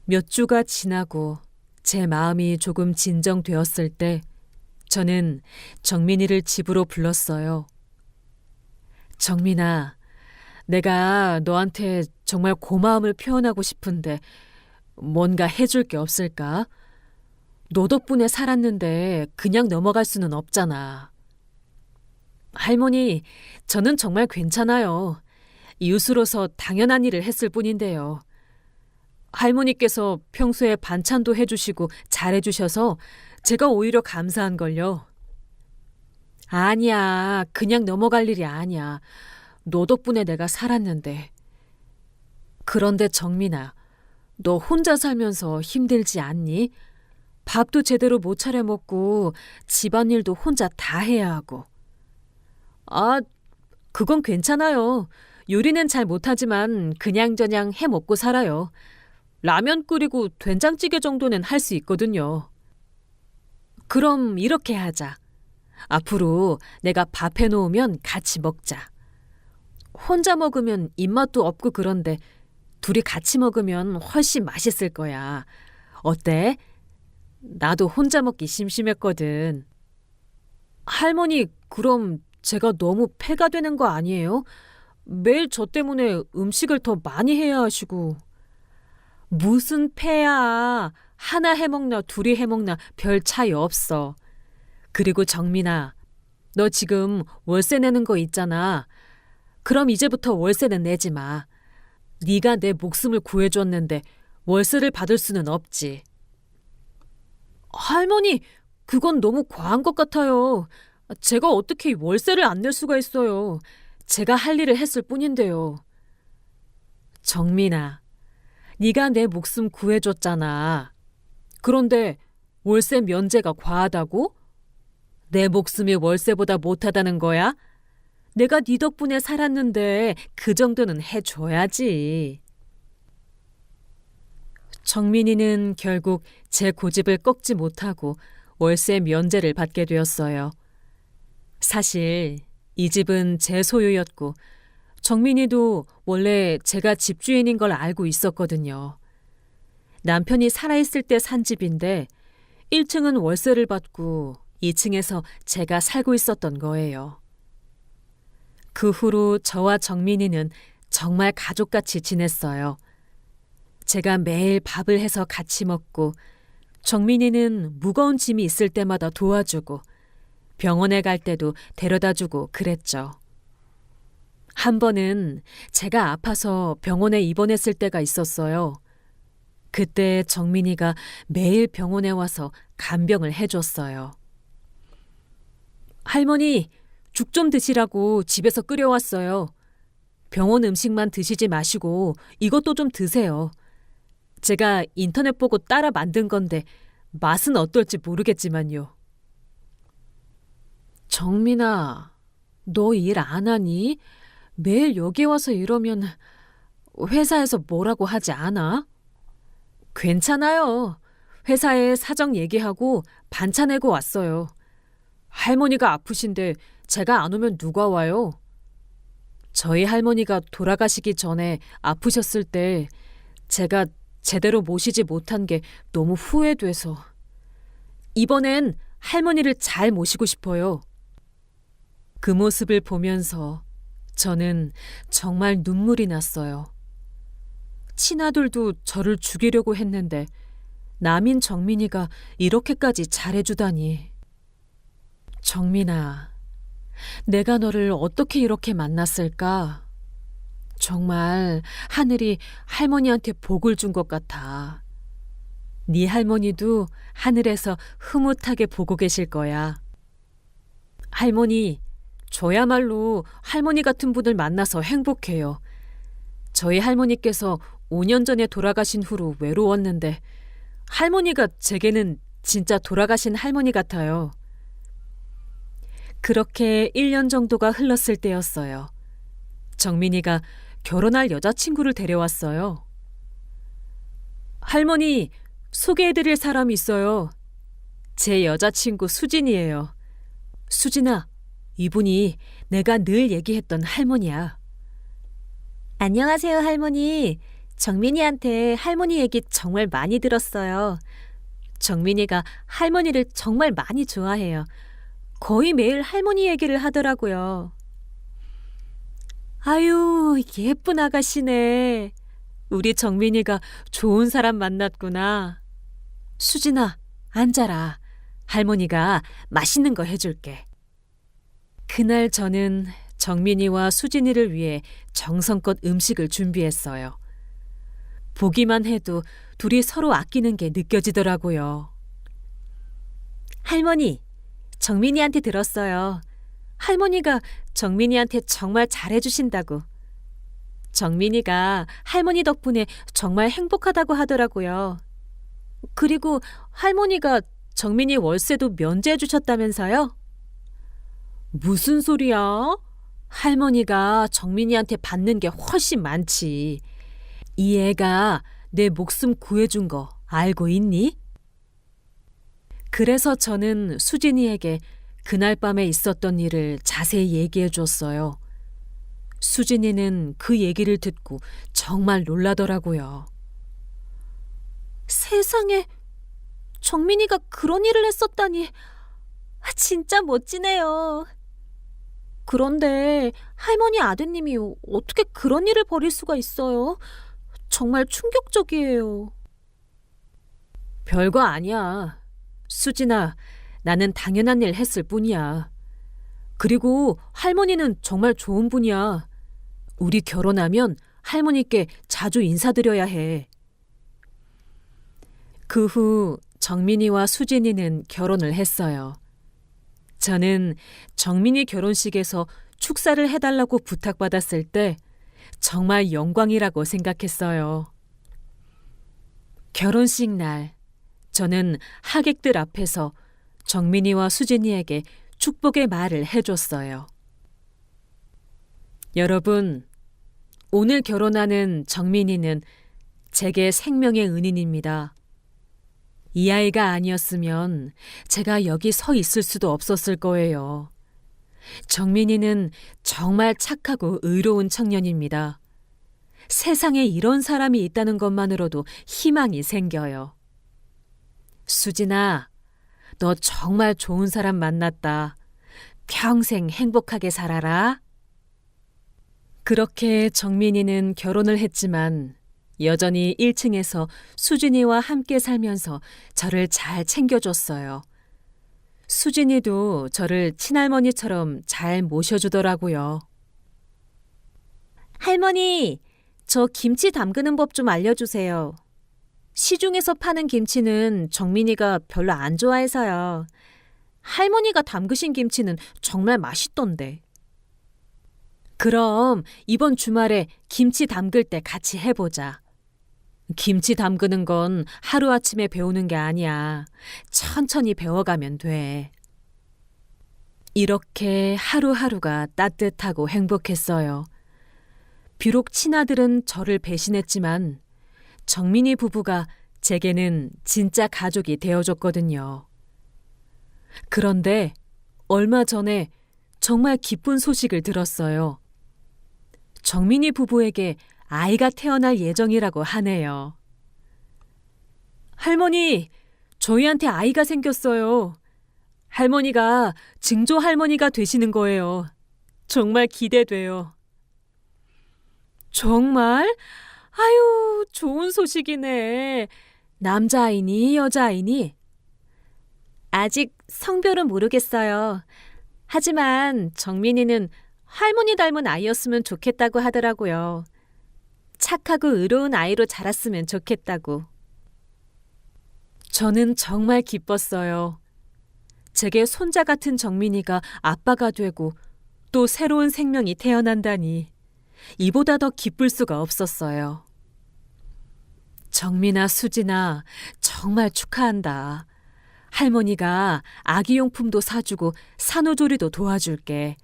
몇 주가 지나고 제 마음이 조금 진정되었을 때 저는 정민이를 집으로 불렀어요. 정민아, 내가 너한테 정말 고마움을 표현하고 싶은데 뭔가 해줄 게 없을까? 너 덕분에 살았는데 그냥 넘어갈 수는 없잖아. 할머니, 저는 정말 괜찮아요. 이웃으로서 당연한 일을 했을 뿐인데요. 할머니께서 평소에 반찬도 해주시고 잘해주셔서 제가 오히려 감사한걸요. 아니야, 그냥 넘어갈 일이 아니야. 너 덕분에 내가 살았는데. 그런데 정민아, 너 혼자 살면서 힘들지 않니? 밥도 제대로 못 차려 먹고 집안일도 혼자 다 해야 하고. 아, 그건 괜찮아요. 요리는 잘 못하지만 그냥저냥 해 먹고 살아요. 라면 끓이고 된장찌개 정도는 할 수 있거든요. 그럼 이렇게 하자. 앞으로 내가 밥 해놓으면 같이 먹자. 혼자 먹으면 입맛도 없고 그런데 둘이 같이 먹으면 훨씬 맛있을 거야. 어때? 나도 혼자 먹기 심심했거든. 할머니, 그럼 제가 너무 폐가 되는 거 아니에요? 매일 저 때문에 음식을 더 많이 해야 하시고. 무슨 폐야. 하나 해먹나 둘이 해먹나 별 차이 없어. 그리고 정민아, 너 지금 월세 내는 거 있잖아. 그럼 이제부터 월세는 내지 마. 네가 내 목숨을 구해줬는데 월세를 받을 수는 없지. 할머니, 그건 너무 과한 것 같아요. 제가 어떻게 월세를 안 낼 수가 있어요. 제가 할 일을 했을 뿐인데요. 정민아, 네가 내 목숨 구해줬잖아. 그런데 월세 면제가 과하다고? 내 목숨이 월세보다 못하다는 거야? 내가 네 덕분에 살았는데 그 정도는 해줘야지. 정민이는 결국 제 고집을 꺾지 못하고 월세 면제를 받게 되었어요. 사실 이 집은 제 소유였고 정민이도 원래 제가 집주인인 걸 알고 있었거든요. 남편이 살아있을 때 산 집인데 1층은 월세를 받고 2층에서 제가 살고 있었던 거예요. 그 후로 저와 정민이는 정말 가족같이 지냈어요. 제가 매일 밥을 해서 같이 먹고 정민이는 무거운 짐이 있을 때마다 도와주고 병원에 갈 때도 데려다주고 그랬죠. 한 번은 제가 아파서 병원에 입원했을 때가 있었어요. 그때 정민이가 매일 병원에 와서 간병을 해줬어요. 할머니, 죽 좀 드시라고 집에서 끓여왔어요. 병원 음식만 드시지 마시고 이것도 좀 드세요. 제가 인터넷 보고 따라 만든 건데 맛은 어떨지 모르겠지만요. 정민아, 너 일 안 하니? 매일 여기 와서 이러면 회사에서 뭐라고 하지 않아? 괜찮아요. 회사에 사정 얘기하고 반찬 내고 왔어요. 할머니가 아프신데 제가 안 오면 누가 와요? 저희 할머니가 돌아가시기 전에 아프셨을 때 제가 제대로 모시지 못한 게 너무 후회돼서 이번엔 할머니를 잘 모시고 싶어요. 그 모습을 보면서 저는 정말 눈물이 났어요. 친아들도 저를 죽이려고 했는데 남인 정민이가 이렇게까지 잘해주다니. 정민아, 내가 너를 어떻게 이렇게 만났을까? 정말 하늘이 할머니한테 복을 준 것 같아. 네 할머니도 하늘에서 흐뭇하게 보고 계실 거야. 할머니, 저야말로 할머니 같은 분을 만나서 행복해요. 저희 할머니께서 5년 전에 돌아가신 후로 외로웠는데 할머니가 제게는 진짜 돌아가신 할머니 같아요. 그렇게 1년 정도가 흘렀을 때였어요. 정민이가 결혼할 여자친구를 데려왔어요. 할머니, 소개해드릴 사람이 있어요. 제 여자친구 수진이에요. 수진아, 이분이 내가 늘 얘기했던 할머니야. 안녕하세요, 할머니. 정민이한테 할머니 얘기 정말 많이 들었어요. 정민이가 할머니를 정말 많이 좋아해요. 거의 매일 할머니 얘기를 하더라고요. 아유, 예쁜 아가씨네. 우리 정민이가 좋은 사람 만났구나. 수진아, 앉아라. 할머니가 맛있는 거 해줄게. 그날 저는 정민이와 수진이를 위해 정성껏 음식을 준비했어요. 보기만 해도 둘이 서로 아끼는 게 느껴지더라고요. 할머니, 정민이한테 들었어요. 할머니가 정민이한테 정말 잘해주신다고. 정민이가 할머니 덕분에 정말 행복하다고 하더라고요. 그리고 할머니가 정민이 월세도 면제해 주셨다면서요? 무슨 소리야? 할머니가 정민이한테 받는 게 훨씬 많지. 이 애가 내 목숨 구해준 거 알고 있니? 그래서 저는 수진이에게 그날 밤에 있었던 일을 자세히 얘기해 줬어요. 수진이는 그 얘기를 듣고 정말 놀라더라고요. 세상에, 정민이가 그런 일을 했었다니. 진짜 멋지네요. 그런데 할머니 아드님이 어떻게 그런 일을 벌일 수가 있어요? 정말 충격적이에요. 별거 아니야. 수진아, 나는 당연한 일 했을 뿐이야. 그리고 할머니는 정말 좋은 분이야. 우리 결혼하면 할머니께 자주 인사드려야 해. 그 후 정민이와 수진이는 결혼을 했어요. 저는 정민이 결혼식에서 축사를 해달라고 부탁받았을 때 정말 영광이라고 생각했어요. 결혼식 날, 저는 하객들 앞에서 정민이와 수진이에게 축복의 말을 해줬어요. 여러분, 오늘 결혼하는 정민이는 제게 생명의 은인입니다. 이 아이가 아니었으면 제가 여기 서 있을 수도 없었을 거예요. 정민이는 정말 착하고 의로운 청년입니다. 세상에 이런 사람이 있다는 것만으로도 희망이 생겨요. 수진아, 너 정말 좋은 사람 만났다. 평생 행복하게 살아라. 그렇게 정민이는 결혼을 했지만 여전히 1층에서 수진이와 함께 살면서 저를 잘 챙겨줬어요. 수진이도 저를 친할머니처럼 잘 모셔주더라고요. 할머니, 저 김치 담그는 법 좀 알려주세요. 시중에서 파는 김치는 정민이가 별로 안 좋아해서요. 할머니가 담그신 김치는 정말 맛있던데. 그럼 이번 주말에 김치 담글 때 같이 해보자. 김치 담그는 건 하루아침에 배우는 게 아니야. 천천히 배워가면 돼. 이렇게 하루하루가 따뜻하고 행복했어요. 비록 친아들은 저를 배신했지만 정민이 부부가 제게는 진짜 가족이 되어줬거든요. 그런데 얼마 전에 정말 기쁜 소식을 들었어요. 정민이 부부에게 아이가 태어날 예정이라고 하네요. 할머니, 저희한테 아이가 생겼어요. 할머니가 증조 할머니가 되시는 거예요. 정말 기대돼요. 정말? 아유, 좋은 소식이네. 남자아이니 여자아이니? 아직 성별은 모르겠어요. 하지만 정민이는 할머니 닮은 아이였으면 좋겠다고 하더라고요. 착하고 의로운 아이로 자랐으면 좋겠다고. 저는 정말 기뻤어요. 제게 손자 같은 정민이가 아빠가 되고 또 새로운 생명이 태어난다니 이보다 더 기쁠 수가 없었어요. 정민아, 수진아, 정말 축하한다. 할머니가 아기용품도 사주고 산후조리도 도와줄게.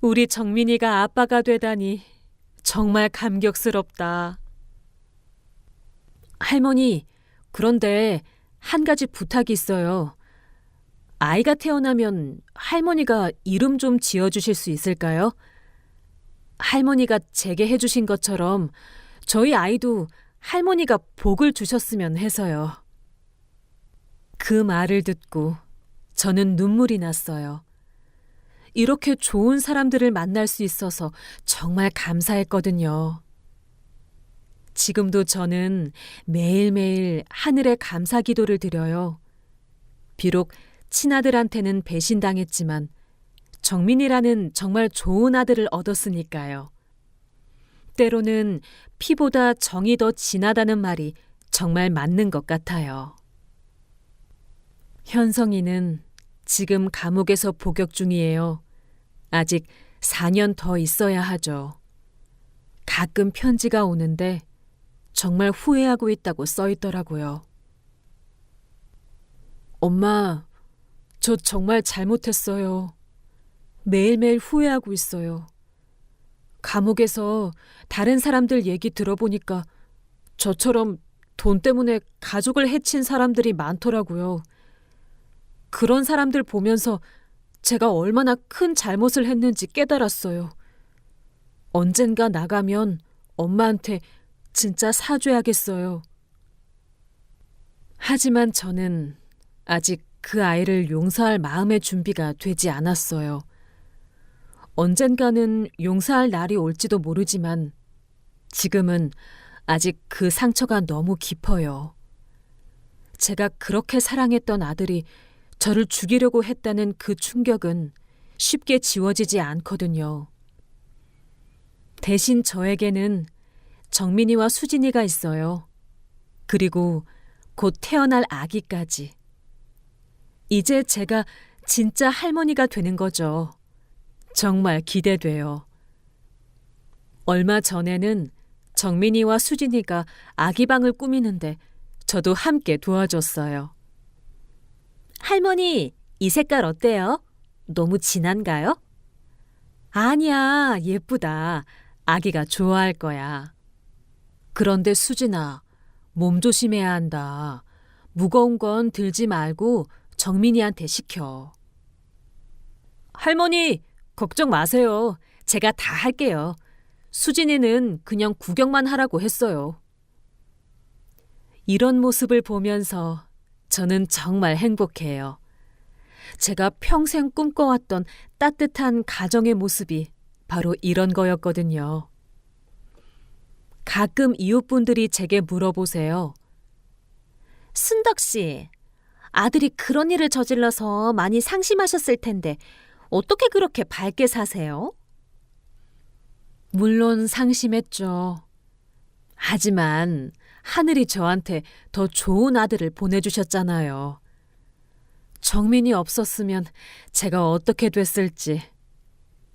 우리 정민이가 아빠가 되다니 정말 감격스럽다. 할머니, 그런데 한 가지 부탁이 있어요. 아이가 태어나면 할머니가 이름 좀 지어주실 수 있을까요? 할머니가 제게 해주신 것처럼 저희 아이도 할머니가 복을 주셨으면 해서요. 그 말을 듣고 저는 눈물이 났어요. 이렇게 좋은 사람들을 만날 수 있어서 정말 감사했거든요. 지금도 저는 매일매일 하늘에 감사 기도를 드려요. 비록 친아들한테는 배신당했지만 정민이라는 정말 좋은 아들을 얻었으니까요. 때로는 피보다 정이 더 진하다는 말이 정말 맞는 것 같아요. 현성이는 지금 감옥에서 복역 중이에요. 아직 4년 더 있어야 하죠. 가끔 편지가 오는데 정말 후회하고 있다고 써 있더라고요. 엄마, 저 정말 잘못했어요. 매일매일 후회하고 있어요. 감옥에서 다른 사람들 얘기 들어보니까 저처럼 돈 때문에 가족을 해친 사람들이 많더라고요. 그런 사람들 보면서 제가 얼마나 큰 잘못을 했는지 깨달았어요. 언젠가 나가면 엄마한테 진짜 사죄하겠어요. 하지만 저는 아직 그 아이를 용서할 마음의 준비가 되지 않았어요. 언젠가는 용서할 날이 올지도 모르지만 지금은 아직 그 상처가 너무 깊어요. 제가 그렇게 사랑했던 아들이 저를 죽이려고 했다는 그 충격은 쉽게 지워지지 않거든요. 대신 저에게는 정민이와 수진이가 있어요. 그리고 곧 태어날 아기까지. 이제 제가 진짜 할머니가 되는 거죠. 정말 기대돼요. 얼마 전에는 정민이와 수진이가 아기방을 꾸미는데 저도 함께 도와줬어요. 할머니, 이 색깔 어때요? 너무 진한가요? 아니야, 예쁘다. 아기가 좋아할 거야. 그런데 수진아, 몸 조심해야 한다. 무거운 건 들지 말고 정민이한테 시켜. 할머니, 걱정 마세요. 제가 다 할게요. 수진이는 그냥 구경만 하라고 했어요. 이런 모습을 보면서 저는 정말 행복해요. 제가 평생 꿈꿔왔던 따뜻한 가정의 모습이 바로 이런 거였거든요. 가끔 이웃분들이 제게 물어보세요. 순덕 씨, 아들이 그런 일을 저질러서 많이 상심하셨을 텐데 어떻게 그렇게 밝게 사세요? 물론 상심했죠. 하지만 하늘이 저한테 더 좋은 아들을 보내주셨잖아요. 정민이 없었으면 제가 어떻게 됐을지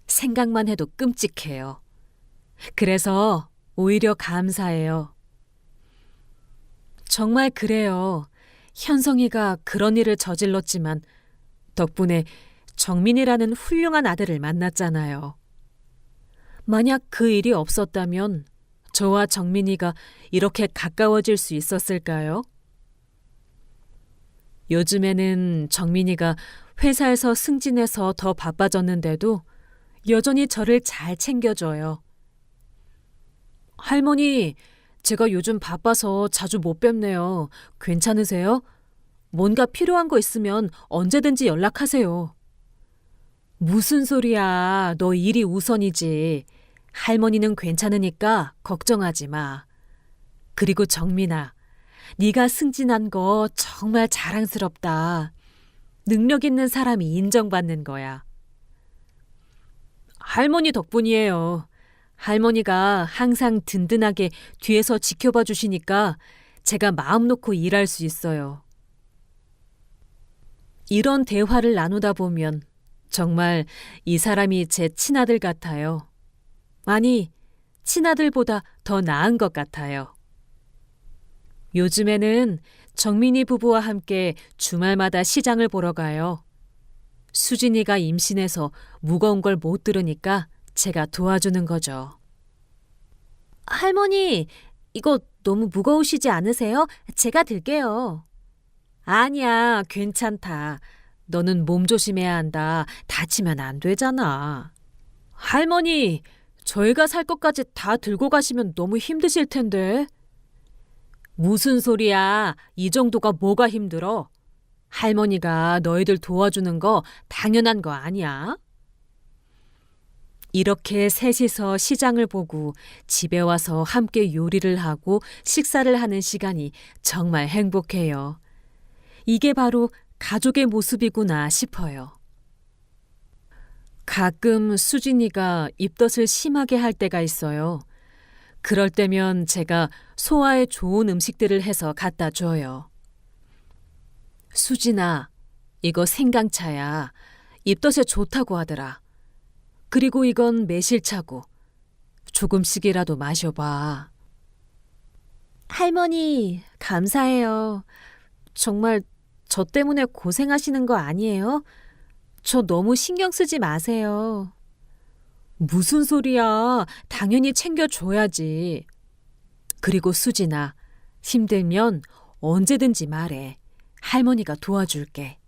생각만 해도 끔찍해요. 그래서 오히려 감사해요. 정말 그래요. 현성이가 그런 일을 저질렀지만 덕분에 정민이라는 훌륭한 아들을 만났잖아요. 만약 그 일이 없었다면 저와 정민이가 이렇게 가까워질 수 있었을까요? 요즘에는 정민이가 회사에서 승진해서 더 바빠졌는데도 여전히 저를 잘 챙겨줘요. 할머니, 제가 요즘 바빠서 자주 못 뵙네요. 괜찮으세요? 뭔가 필요한 거 있으면 언제든지 연락하세요. 무슨 소리야. 너 일이 우선이지. 할머니는 괜찮으니까 걱정하지 마. 그리고 정민아, 네가 승진한 거 정말 자랑스럽다. 능력 있는 사람이 인정받는 거야. 할머니 덕분이에요. 할머니가 항상 든든하게 뒤에서 지켜봐 주시니까 제가 마음 놓고 일할 수 있어요. 이런 대화를 나누다 보면 정말 이 사람이 제 친아들 같아요. 아니, 친아들보다 더 나은 것 같아요. 요즘에는 정민이 부부와 함께 주말마다 시장을 보러 가요. 수진이가 임신해서 무거운 걸 못 들으니까 제가 도와주는 거죠. 할머니, 이거 너무 무거우시지 않으세요? 제가 들게요. 아니야, 괜찮다. 너는 몸 조심해야 한다. 다치면 안 되잖아. 할머니, 저희가 살 것까지 다 들고 가시면 너무 힘드실 텐데. 무슨 소리야. 이 정도가 뭐가 힘들어? 할머니가 너희들 도와주는 거 당연한 거 아니야? 이렇게 셋이서 시장을 보고 집에 와서 함께 요리를 하고 식사를 하는 시간이 정말 행복해요. 이게 바로 가족의 모습이구나 싶어요. 가끔 수진이가 입덧을 심하게 할 때가 있어요. 그럴 때면 제가 소화에 좋은 음식들을 해서 갖다 줘요. 수진아, 이거 생강차야. 입덧에 좋다고 하더라. 그리고 이건 매실차고. 조금씩이라도 마셔봐. 할머니, 감사해요. 정말 저 때문에 고생하시는 거 아니에요? 저 너무 신경 쓰지 마세요. 무슨 소리야. 당연히 챙겨줘야지. 그리고 수진아, 힘들면 언제든지 말해. 할머니가 도와줄게.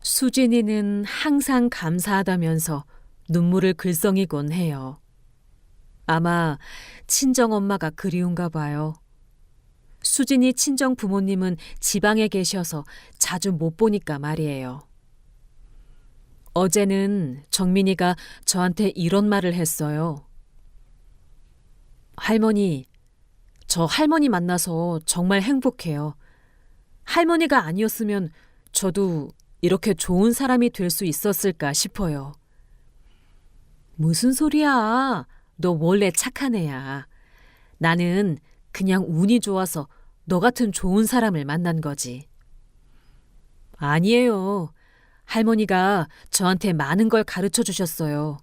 수진이는 항상 감사하다면서 눈물을 글썽이곤 해요. 아마 친정엄마가 그리운가 봐요. 수진이 친정 부모님은 지방에 계셔서 자주 못 보니까 말이에요. 어제는 정민이가 저한테 이런 말을 했어요. 할머니, 저 할머니 만나서 정말 행복해요. 할머니가 아니었으면 저도 이렇게 좋은 사람이 될 수 있었을까 싶어요. 무슨 소리야. 너 원래 착한 애야. 나는 그냥 운이 좋아서 너 같은 좋은 사람을 만난 거지. 아니에요. 할머니가 저한테 많은 걸 가르쳐 주셨어요.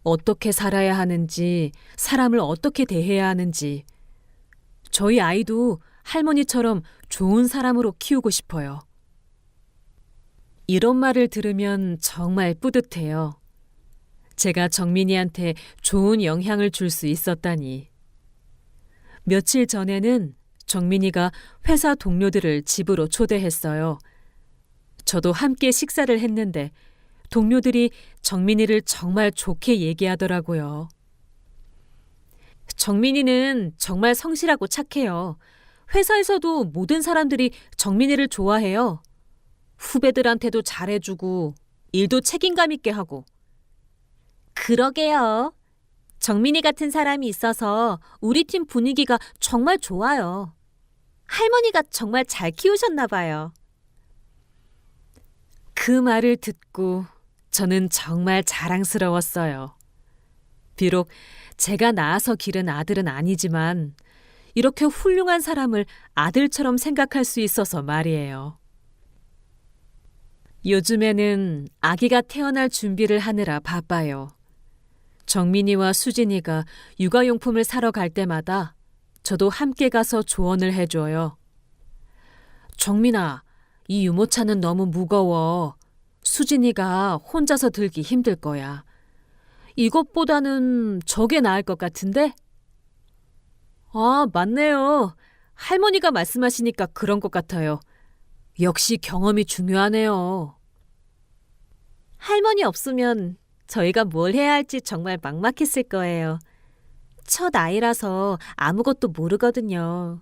어떻게 살아야 하는지, 사람을 어떻게 대해야 하는지. 저희 아이도 할머니처럼 좋은 사람으로 키우고 싶어요. 이런 말을 들으면 정말 뿌듯해요. 제가 정민이한테 좋은 영향을 줄 수 있었다니. 며칠 전에는 정민이가 회사 동료들을 집으로 초대했어요. 저도 함께 식사를 했는데 동료들이 정민이를 정말 좋게 얘기하더라고요. 정민이는 정말 성실하고 착해요. 회사에서도 모든 사람들이 정민이를 좋아해요. 후배들한테도 잘해주고 일도 책임감 있게 하고. 그러게요. 정민이 같은 사람이 있어서 우리 팀 분위기가 정말 좋아요. 할머니가 정말 잘 키우셨나 봐요. 그 말을 듣고 저는 정말 자랑스러웠어요. 비록 제가 낳아서 기른 아들은 아니지만 이렇게 훌륭한 사람을 아들처럼 생각할 수 있어서 말이에요. 요즘에는 아기가 태어날 준비를 하느라 바빠요. 정민이와 수진이가 육아용품을 사러 갈 때마다 저도 함께 가서 조언을 해줘요. 정민아, 이 유모차는 너무 무거워. 수진이가 혼자서 들기 힘들 거야. 이것보다는 저게 나을 것 같은데? 아, 맞네요. 할머니가 말씀하시니까 그런 것 같아요. 역시 경험이 중요하네요. 할머니 없으면 저희가 뭘 해야 할지 정말 막막했을 거예요. 첫 아이라서 아무것도 모르거든요.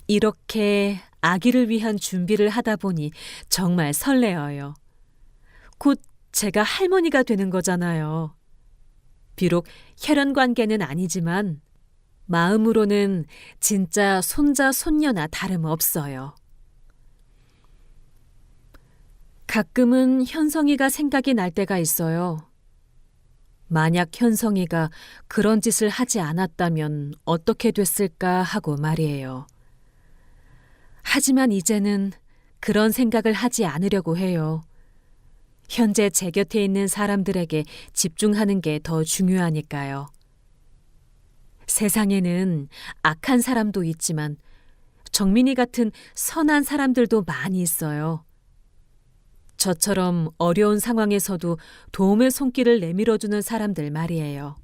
이렇게 아기를 위한 준비를 하다 보니 정말 설레어요. 곧 제가 할머니가 되는 거잖아요. 비록 혈연 관계는 아니지만 마음으로는 진짜 손자 손녀나 다름없어요. 가끔은 현성이가 생각이 날 때가 있어요. 만약 현성이가 그런 짓을 하지 않았다면 어떻게 됐을까 하고 말이에요. 하지만 이제는 그런 생각을 하지 않으려고 해요. 현재 제 곁에 있는 사람들에게 집중하는 게 더 중요하니까요. 세상에는 악한 사람도 있지만 정민이 같은 선한 사람들도 많이 있어요. 저처럼 어려운 상황에서도 도움의 손길을 내밀어주는 사람들 말이에요.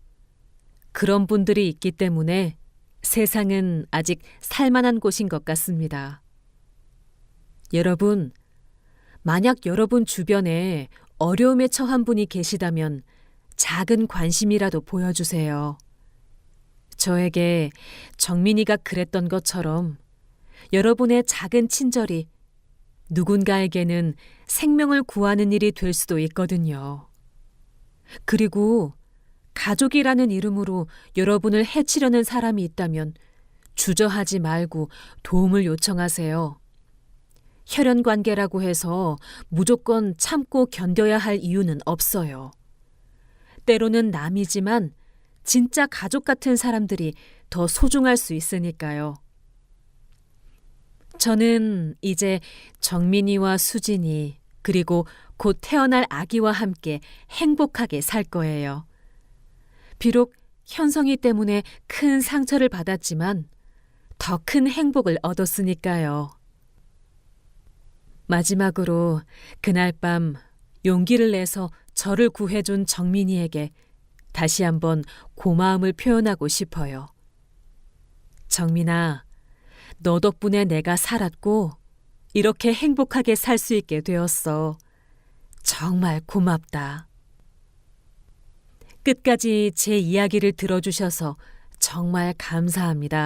그런 분들이 있기 때문에 세상은 아직 살만한 곳인 것 같습니다. 여러분, 만약 여러분 주변에 어려움에 처한 분이 계시다면 작은 관심이라도 보여주세요. 저에게 정민이가 그랬던 것처럼 여러분의 작은 친절이 누군가에게는 생명을 구하는 일이 될 수도 있거든요. 그리고 가족이라는 이름으로 여러분을 해치려는 사람이 있다면 주저하지 말고 도움을 요청하세요. 혈연 관계라고 해서 무조건 참고 견뎌야 할 이유는 없어요. 때로는 남이지만 진짜 가족 같은 사람들이 더 소중할 수 있으니까요. 저는 이제 정민이와 수진이 그리고 곧 태어날 아기와 함께 행복하게 살 거예요. 비록 현성이 때문에 큰 상처를 받았지만 더 큰 행복을 얻었으니까요. 마지막으로 그날 밤 용기를 내서 저를 구해준 정민이에게 다시 한번 고마움을 표현하고 싶어요. 정민아, 너 덕분에 내가 살았고 이렇게 행복하게 살 수 있게 되었어. 정말 고맙다. 끝까지 제 이야기를 들어주셔서 정말 감사합니다.